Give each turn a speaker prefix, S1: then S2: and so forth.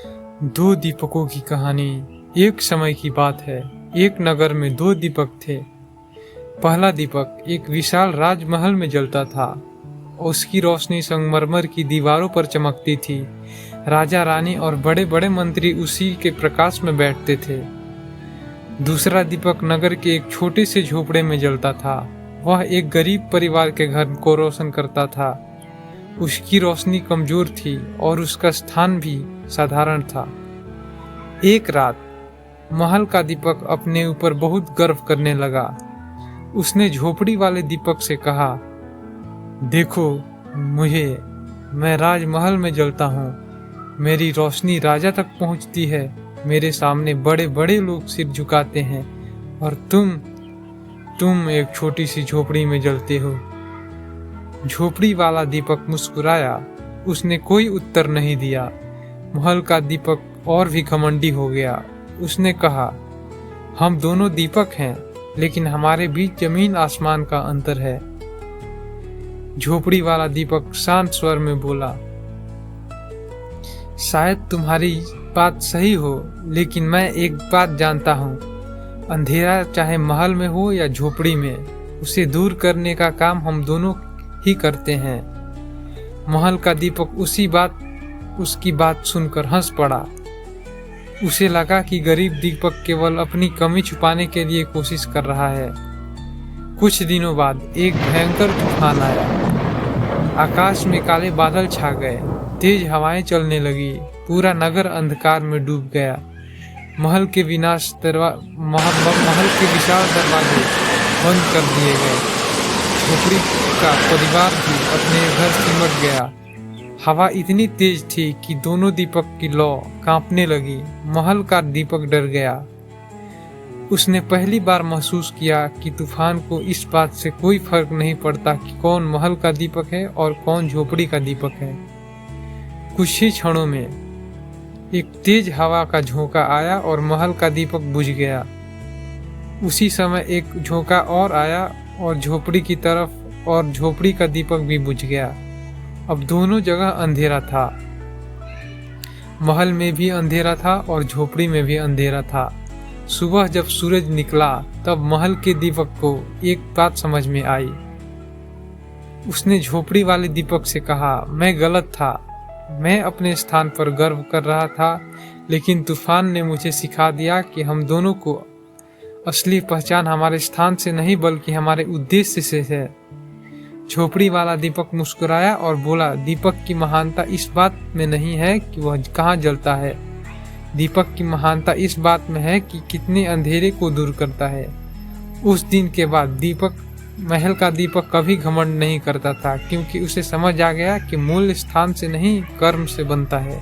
S1: दो दीपकों की कहानी। एक समय की बात है, एक नगर में दो दीपक थे। पहला दीपक एक विशाल राजमहल में जलता था। उसकी रोशनी संगमरमर की दीवारों पर चमकती थी। राजा रानी और बड़े बड़े मंत्री उसी के प्रकाश में बैठते थे। दूसरा दीपक नगर के एक छोटे से झोपड़े में जलता था। वह एक गरीब परिवार के घर को रोशन करता था। उसकी रोशनी कमजोर थी और उसका स्थान भी साधारण था। एक रात महल का दीपक अपने ऊपर बहुत गर्व करने लगा। उसने झोपड़ी वाले दीपक से कहा, देखो मैं राजमहल में जलता हूँ। मेरी रोशनी राजा तक पहुँचती है। मेरे सामने बड़े बड़े लोग सिर झुकाते हैं और तुम एक छोटी सी झोपड़ी में जलते हो। झोपड़ी वाला दीपक मुस्कुराया। उसने कोई उत्तर नहीं दिया। महल का दीपक और भी घमंडी हो गया। उसने कहा, हम दोनों दीपक हैं, लेकिन हमारे बीच जमीन आसमान का अंतर है। झोपड़ी वाला दीपक शांत स्वर में बोला, शायद तुम्हारी बात सही हो, लेकिन मैं एक बात जानता हूँ। अंधेरा चाहे महल में हो या झोपड़ी में, उसे दूर करने का काम हम दोनों ही करते हैं। महल का दीपक उसकी बात सुनकर हंस पड़ा। उसे लगा कि गरीब दीपक केवल अपनी कमी छुपाने के लिए कोशिश कर रहा है। कुछ दिनों बाद एक भयंकर तूफान आया। आकाश में काले बादल छा गए। तेज हवाएं चलने लगी। पूरा नगर अंधकार में डूब गया। महल के विशाल दरवाजे बंद कर दिए गए। झोपड़ी का परिवार भी अपने घर सिमट गया। हवा इतनी तेज थी कि दोनों दीपक की लौ कांपने लगी। महल का दीपक डर गया। उसने पहली बार महसूस किया कि तूफान को इस बात से कोई फर्क नहीं पड़ता कि कौन महल का दीपक है और कौन झोपड़ी का दीपक है। कुछ ही क्षणों में एक तेज हवा का झोंका आया और महल का दीपक बुझ गया। उसी समय एक झोंका और आया और झोपड़ी की तरफ, और झोपड़ी का दीपक भी बुझ गया। अब दोनों जगह अंधेरा था। महल में भी अंधेरा था और झोपड़ी में भी अंधेरा था। सुबह जब सूरज निकला तब महल के दीपक को एक बात समझ में आई। उसने झोपड़ी वाले दीपक से कहा, मैं गलत था। मैं अपने स्थान पर गर्व कर रहा था, लेकिन तूफान ने मुझे सिखा दिया कि हम दोनों को असली पहचान हमारे स्थान से नहीं बल्कि हमारे उद्देश्य से है। झोपड़ी वाला दीपक मुस्कुराया और बोला, दीपक की महानता इस बात में नहीं है कि वह कहाँ जलता है। दीपक की महानता इस बात में है कि कितने अंधेरे को दूर करता है। उस दिन के बाद महल का दीपक कभी घमंड नहीं करता था, क्योंकि उसे समझ आ गया कि मूल्य स्थान से नहीं कर्म से बनता है।